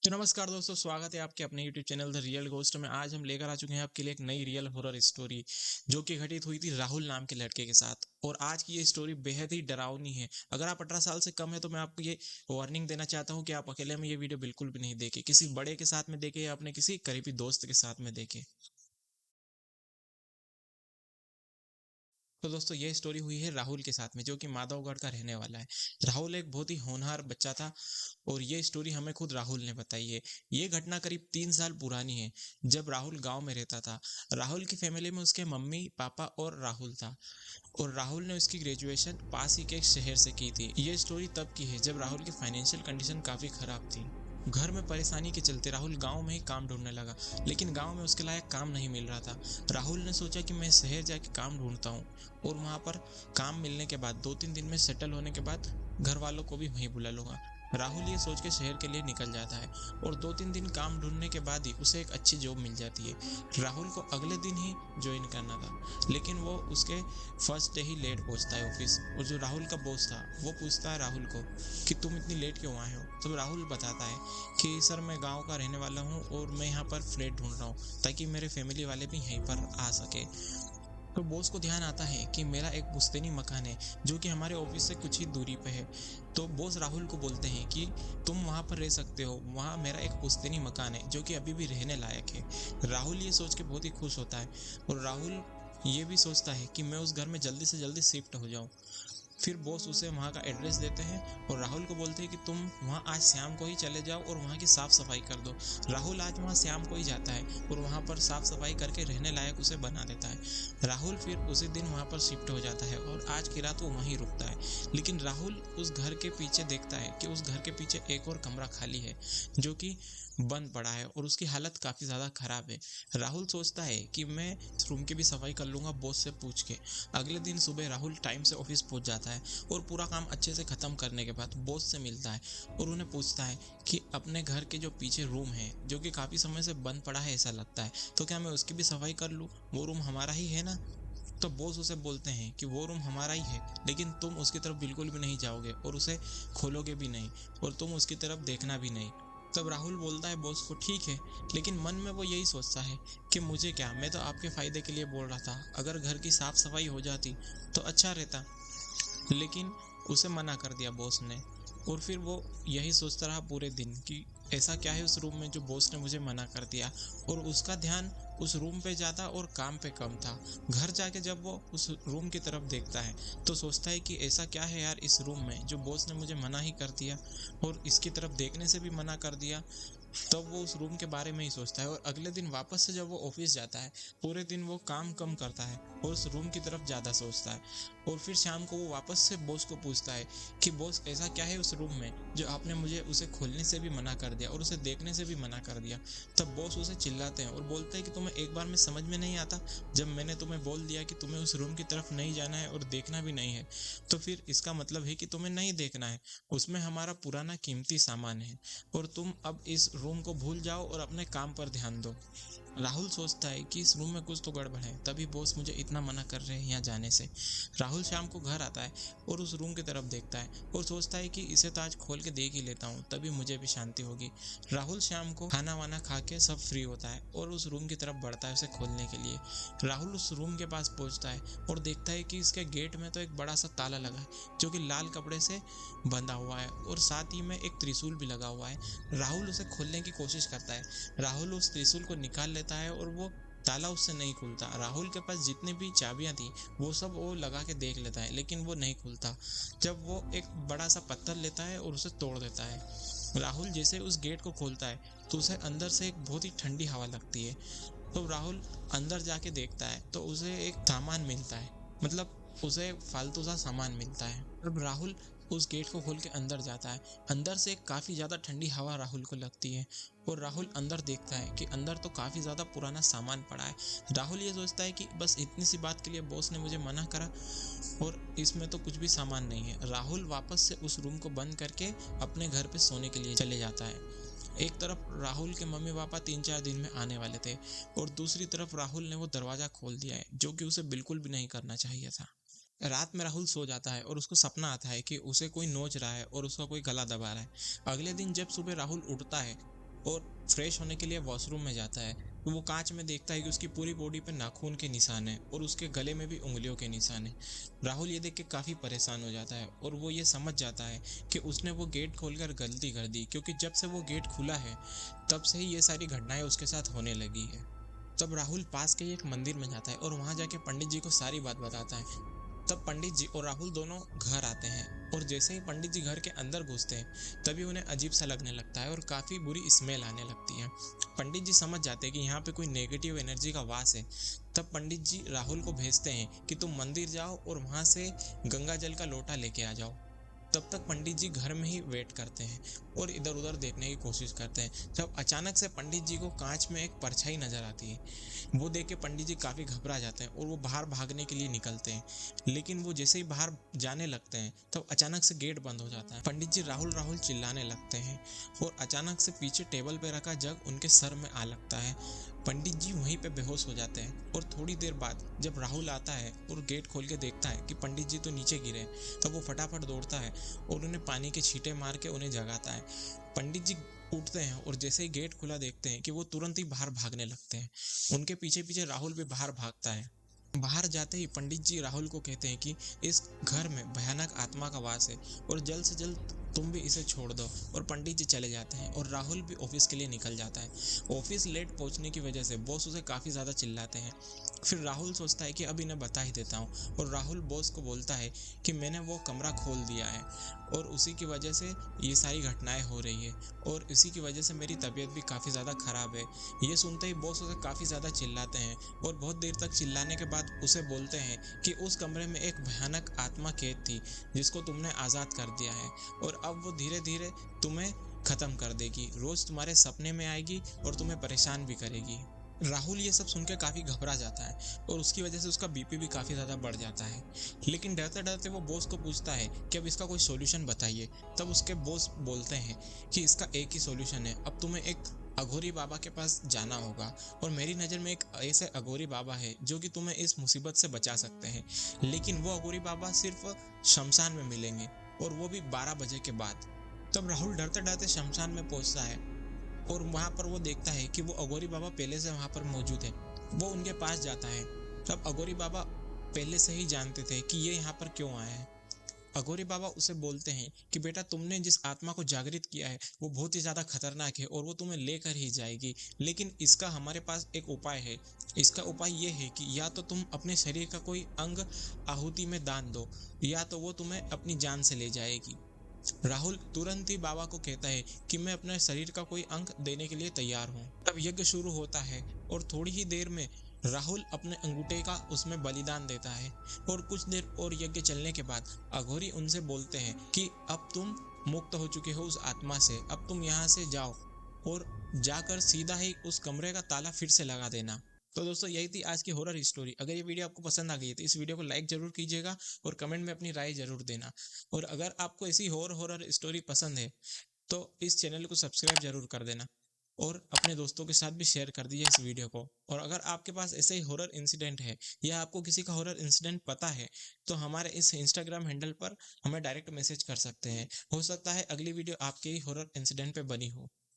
तो नमस्कार दोस्तों, स्वागत है आपके अपने YouTube channel the real ghost में। आज हम लेकर आ चुके हैं आपके लिए एक नई रियल हॉरर स्टोरी जो कि घटित हुई थी राहुल नाम के लड़के के साथ। और आज की ये स्टोरी बेहद ही डरावनी है। अगर आप 18 साल से कम है तो मैं आपको ये वार्निंग देना चाहता हूँ कि आप अकेले में ये वीडियो बिल्कुल भी नहीं देखें। किसी बड़े के साथ में देखें या अपने किसी करीबी दोस्त के साथ में देखें। तो दोस्तों, ये स्टोरी हुई है राहुल के साथ में, जो कि माधवगढ़ का रहने वाला है। राहुल एक बहुत ही होनहार बच्चा था और ये स्टोरी हमें खुद राहुल ने बताई है। ये घटना करीब 3 साल पुरानी है, जब राहुल गांव में रहता था। राहुल की फैमिली में उसके मम्मी पापा और राहुल था। और राहुल ने उसकी ग्रेजुएशन पास ही के एक शहर से की थी। ये स्टोरी तब की है जब राहुल की फाइनेंशियल कंडीशन काफी खराब थी। घर में परेशानी के चलते राहुल गांव में ही काम ढूंढने लगा, लेकिन गांव में उसके लायक काम नहीं मिल रहा था। राहुल ने सोचा कि मैं शहर जाके काम ढूंढता हूँ। और वहां पर काम मिलने के बाद 2-3 दिन में सेटल होने के बाद घर वालों को भी वहीं बुला लूंगा। राहुल ये सोच के शहर के लिए निकल जाता है और 2-3 दिन काम ढूंढने के बाद ही उसे एक अच्छी जॉब मिल जाती है। राहुल को अगले दिन ही ज्वाइन करना था, लेकिन वो उसके फर्स्ट डे ही लेट पहुंचता है ऑफिस। और जो राहुल का बॉस था वो पूछता है राहुल को कि तुम इतनी लेट क्यों आए हो। तब राहुल बताता है कि सर, मैं गांव का रहने वाला हूँ और मैं यहाँ पर फ्लैट ढूंढ रहा हूँ ताकि मेरे फैमिली वाले भी यहीं पर आ सके। तो बॉस को ध्यान आता है कि मेरा एक पुश्तैनी मकान है जो कि हमारे ऑफिस से कुछ ही दूरी पे है। तो बॉस राहुल को बोलते हैं कि तुम वहां पर रह सकते हो, वहां मेरा एक पुश्तैनी मकान है जो कि अभी भी रहने लायक है। राहुल ये सोच के बहुत ही खुश होता है और राहुल ये भी सोचता है कि मैं उस घर में जल्दी से जल्दी शिफ्ट हो जाऊं। फिर बॉस उसे वहाँ का एड्रेस देते हैं और राहुल को बोलते हैं कि तुम वहाँ आज शाम को ही चले जाओ और वहाँ की साफ सफाई कर दो। राहुल आज वहाँ शाम को ही जाता है और वहाँ पर साफ सफाई करके रहने लायक उसे बना देता है। राहुल फिर उसी दिन वहाँ पर शिफ्ट हो जाता है और आज की रात वो वहीं रुकता है। लेकिन राहुल उस घर के पीछे देखता है कि उस घर के पीछे एक और कमरा खाली है जो कि बंद पड़ा है और उसकी हालत काफी ज्यादा खराब है। राहुल सोचता है कि मैं इस रूम की भी सफाई कर लूंगा बॉस से पूछ के। अगले दिन सुबह राहुल टाइम से ऑफिस पहुंच जाता है और पूरा काम अच्छे से खत्म करने के बाद बॉस से मिलता है और उन्हें पूछता है कि अपने घर के जो पीछे रूम है जो कि काफी समय से बंद पड़ा है ऐसा लगता है, तो क्या मैं उसकी भी सफाई कर लूँ, वो रूम हमारा ही है ना। तो बॉस उसे बोलते हैं कि वो रूम हमारा ही है, लेकिन तुम उसकी तरफ बिल्कुल भी नहीं जाओगे और उसे खोलोगे भी नहीं और तुम उसकी तरफ देखना भी नहीं। तब राहुल बोलता है बॉस को ठीक है, लेकिन मन में वो यही सोचता है कि मुझे क्या, मैं तो आपके फायदे के लिए बोल रहा था। अगर घर की साफ सफाई हो जाती तो अच्छा रहता। लेकिन उसे मना कर दिया बॉस ने। और फिर वो यही सोचता रहा पूरे दिन कि ऐसा क्या है उस रूम में जो बॉस ने मुझे मना कर दिया। और उसका ध्यान उस रूम पे ज्यादा और काम पे कम था। घर जाके जब वो उस रूम की तरफ देखता है तो सोचता है कि ऐसा क्या है यार इस रूम में जो बॉस ने मुझे मना ही कर दिया और इसकी तरफ देखने से भी मना कर दिया। तब वो उस रूम के बारे में ही सोचता है और अगले दिन वापस से जब वो ऑफिस जाता है पूरे दिन वो काम कम करता है और उस रूम की तरफ ज्यादा सोचता है। और फिर शाम को वो वापस से बॉस को पूछता है कि बॉस ऐसा क्या है उस रूम में जो आपने मुझे उसे खोलने से भी मना कर दिया और उसे देखने से भी मना कर दिया। तब बॉस उसे चिल्लाते हैं और बोलते हैं कि तुम्हें एक बार में समझ में नहीं आता, जब मैंने तुम्हें बोल दिया कि तुम्हें उस रूम की तरफ नहीं जाना है और देखना भी नहीं है, तो फिर इसका मतलब है कि तुम्हें नहीं देखना है। उसमें हमारा पुराना कीमती सामान है और तुम अब इस रूम को भूल जाओ और अपने काम पर ध्यान दो। राहुल सोचता है कि इस रूम में कुछ तो गड़बड़ है, तभी बॉस मुझे इतना मना कर रहे हैं यहाँ जाने से। राहुल शाम को घर आता है और उस रूम की तरफ देखता है और सोचता है कि इसे तो आज खोल के देख ही लेता हूँ, तभी मुझे भी शांति होगी। राहुल शाम को खाना वाना खा के सब फ्री होता है और उस रूम की तरफ बढ़ता है उसे खोलने के लिए। राहुल उस रूम के पास पहुंचता है और देखता है कि इसके गेट में तो एक बड़ा सा ताला लगा है जो कि लाल कपड़े से बंधा हुआ है और साथ ही में एक त्रिशूल भी लगा हुआ है। राहुल उसे खोलने की कोशिश करता है। राहुल उस त्रिशूल को निकाल लेता है और वो ताला उससे नहीं खुलता। राहुल के पास जितनी भी चाबियां थी वो सब वो लगा के देख लेता है, लेकिन वो नहीं खुलता। जब वो एक बड़ा सा पत्थर लेता है और उसे तोड़ देता है। राहुल जैसे उस गेट को खोलता है तो उसे अंदर से एक बहुत ही ठंडी हवा लगती है। तो राहुल अंदर जाके देखता है तो उसे एक सामान मिलता है, मतलब उसे फालतू सा सामान मिलता है। अब राहुल उस गेट को खोल के अंदर जाता है। अंदर से काफी ज्यादा ठंडी हवा राहुल को लगती है और राहुल अंदर देखता है कि अंदर तो काफी ज्यादा पुराना सामान पड़ा है। राहुल ये सोचता है कि बस इतनी सी बात के लिए बॉस ने मुझे मना करा और इसमें तो कुछ भी सामान नहीं है। राहुल वापस से उस रूम को बंद करके अपने घर पे सोने के लिए चले जाता है। एक तरफ राहुल के मम्मी पापा 3-4 दिन में आने वाले थे और दूसरी तरफ राहुल ने वो दरवाजा खोल दिया है जो कि उसे बिल्कुल भी नहीं करना चाहिए था। रात में राहुल सो जाता है और उसको सपना आता है कि उसे कोई नोच रहा है और उसका कोई गला दबा रहा है। अगले दिन जब सुबह राहुल उठता है और फ्रेश होने के लिए वॉशरूम में जाता है तो वो कांच में देखता है कि उसकी पूरी बॉडी पे नाखून के निशान है और उसके गले में भी उंगलियों के निशान है। राहुल ये देख के काफी परेशान हो जाता है और वो ये समझ जाता है कि उसने वो गेट खोलकर गलती कर दी, क्योंकि जब से वो गेट खुला है तब से ही ये सारी घटनाएं उसके साथ होने लगी है। तब राहुल पास के एक मंदिर में जाता है और वहां जाके पंडित जी को सारी बात बताता है। तब पंडित जी और राहुल दोनों घर आते हैं और जैसे ही पंडित जी घर के अंदर घुसते हैं तभी उन्हें अजीब सा लगने लगता है और काफी बुरी स्मेल आने लगती है। पंडित जी समझ जाते हैं कि यहाँ पे कोई नेगेटिव एनर्जी का वास है। तब पंडित जी राहुल को भेजते हैं कि तुम मंदिर जाओ और वहां से गंगा जल का लोटा लेके आ जाओ। तब तक पंडित जी घर में ही वेट करते हैं और इधर उधर देखने की कोशिश करते हैं। जब अचानक से पंडित जी को कांच में एक परछाई नजर आती है। वो देख के पंडित जी काफी घबरा जाते हैं और वो बाहर भागने के लिए निकलते हैं, लेकिन वो जैसे ही बाहर जाने लगते हैं तब अचानक से गेट बंद हो जाता है। पंडित जी राहुल राहुल चिल्लाने लगते हैं और अचानक से पीछे टेबल पे रखा जग उनके सर में आ लगता है। पंडित जी वहीं पे बेहोश हो जाते हैं और थोड़ी देर बाद जब राहुल आता है और गेट खोल के देखता है कि पंडित जी तो नीचे गिरे हैं, तब वो फटाफट दौड़ता है और उन्हें पानी के छींटे मार के उन्हें जगाता है। पंडित जी उठते हैं और जैसे ही गेट खुला देखते हैं कि वो तुरंत ही बाहर भागने लगते हैं। उनके पीछे पीछे राहुल भी बाहर भागता है। बाहर जाते ही पंडित जी राहुल को कहते हैं कि इस घर में भयानक आत्मा का वास है और जल्द से जल्द तुम भी इसे छोड़ दो। और पंडित जी चले जाते हैं और राहुल भी ऑफिस के लिए निकल जाता है। ऑफिस लेट पहुंचने की वजह से बॉस उसे काफी ज्यादा चिल्लाते हैं। फिर राहुल सोचता है कि अब इन्हें बता ही देता हूँ और राहुल बॉस को बोलता है कि मैंने वो कमरा खोल दिया है और उसी की वजह से ये सारी घटनाएं हो रही है और इसी की वजह से मेरी तबीयत भी काफ़ी ज़्यादा ख़राब है। ये सुनते ही बॉस उसे काफ़ी ज़्यादा चिल्लाते हैं और बहुत देर तक चिल्लाने के बाद उसे बोलते हैं कि उस कमरे में एक भयानक आत्मा कैद थी जिसको तुमने आज़ाद कर दिया है और अब वो धीरे धीरे तुम्हें ख़त्म कर देगी, रोज़ तुम्हारे सपने में आएगी और तुम्हें परेशान भी करेगी। राहुल ये सब सुनकर काफी घबरा जाता है और उसकी वजह से उसका बीपी भी काफी ज्यादा बढ़ जाता है। लेकिन डरते डरते वो बॉस को पूछता है कि अब इसका कोई सॉल्यूशन बताइए। तब उसके बॉस बोलते हैं कि इसका एक ही सॉल्यूशन है, अब तुम्हें एक अघोरी बाबा के पास जाना होगा और मेरी नज़र में एक ऐसे अघोरी बाबा है जो कि तुम्हें इस मुसीबत से बचा सकते हैं। लेकिन वो अघोरी बाबा सिर्फ शमशान में मिलेंगे और वो भी 12 बजे के बाद। तब राहुल डरते डरते शमशान में पहुंचता है और वहां पर वो देखता है कि वो अघोरी बाबा पहले से वहां पर मौजूद है। वो उनके पास जाता है। तब अघोरी बाबा पहले से ही जानते थे कि ये यहाँ पर क्यों आया है। अघोरी बाबा उसे बोलते हैं कि बेटा तुमने जिस आत्मा को जागृत किया है वो बहुत ही ज्यादा खतरनाक है और वो तुम्हें लेकर ही जाएगी, लेकिन इसका हमारे पास एक उपाय है। इसका उपाय ये है कि या तो तुम अपने शरीर का कोई अंग आहुति में दान दो या तो वो तुम्हें अपनी जान से ले जाएगी। राहुल तुरंत ही बाबा को कहता है कि मैं अपने शरीर का कोई अंग देने के लिए तैयार हूँ। तब यज्ञ शुरू होता है और थोड़ी ही देर में राहुल अपने अंगूठे का उसमें बलिदान देता है और कुछ देर और यज्ञ चलने के बाद अघोरी उनसे बोलते हैं कि अब तुम मुक्त हो चुके हो उस आत्मा से, अब तुम यहाँ से जाओ और जाकर सीधा ही उस कमरे का ताला फिर से लगा देना। तो दोस्तों यही थी आज की हॉरर स्टोरी। अगर ये वीडियो आपको पसंद आ गई है तो इस वीडियो को लाइक जरूर कीजिएगा और कमेंट में अपनी राय जरूर देना। और अगर आपको ऐसी और हॉरर स्टोरी पसंद है तो इस चैनल को सब्सक्राइब जरूर कर देना और अपने दोस्तों के साथ भी शेयर कर दीजिए इस वीडियो को। और अगर आपके पास ऐसे ही हॉरर इंसिडेंट है या आपको किसी का हॉरर इंसिडेंट पता है तो हमारे इस इंस्टाग्राम हैंडल पर हमें डायरेक्ट मैसेज कर सकते हैं। हो सकता है अगली वीडियो आपके ही हॉरर इंसिडेंट पे बनी हो।